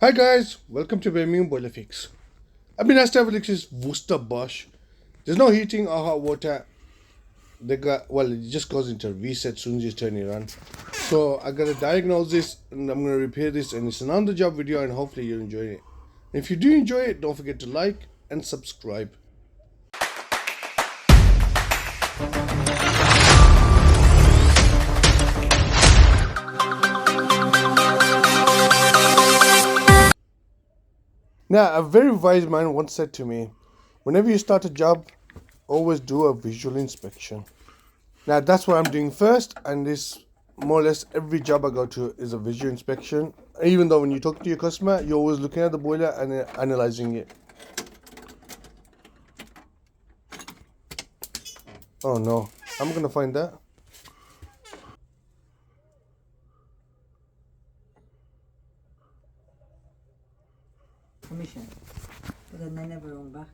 Hi guys, welcome to Birmingham Boiler Fix. I've been asked to have a look at this Worcester-Bosch. There's no heating or hot water. It just goes into reset as soon as you turn it on. So I gotta diagnose this and I'm gonna repair this, and it's an on the job video and hopefully you'll enjoy it. And if you do enjoy it, don't forget to like and subscribe. Now, a very wise man once said to me, whenever you start a job, always do a visual inspection. Now, that's what I'm doing first, and this more or less every job I go to is a visual inspection. Even though when you talk to your customer, you're always looking at the boiler and analyzing it. Oh no, I'm gonna find that. Commission, but then they never run back.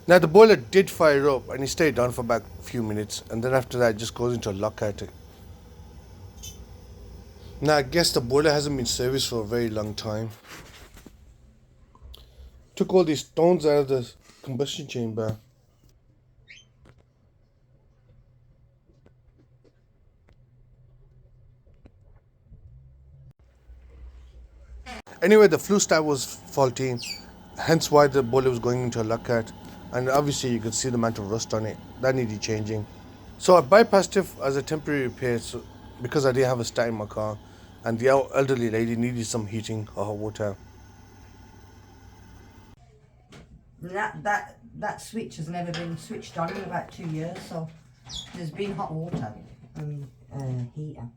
Now the boiler did fire up and it stayed on for about a few minutes, and then after that it just goes into a lockout. Now I guess the boiler hasn't been serviced for a very long time. Took all these stones out of the combustion chamber. Anyway, the flue stack was faulty, hence why the boiler was going into a lockout, and obviously you could see the amount of rust on it. That needed changing. So I bypassed it as a temporary repair because I didn't have a start in my car, and the elderly lady needed some heating or hot water. That switch has never been switched on in about 2 years, so there's been hot water and heater.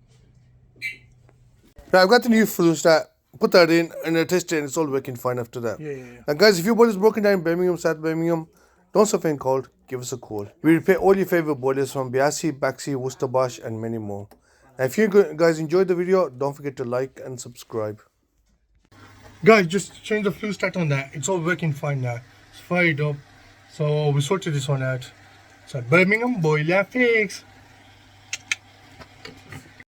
Right, I've got the new flue stack. Put that in and I tested it and it's all working fine after that. Yeah. Now guys, if your boiler is broken down in Birmingham, South Birmingham, don't suffer in cold, give us a call. We repair all your favourite boilers from Biasi, Baxi, Worcester-Bosch and many more. Now if you guys enjoyed the video, don't forget to like and subscribe. Guys, just change the flue stack on that. It's all working fine now. It's fired up. So we sorted this one out. So Birmingham Boiler Fix.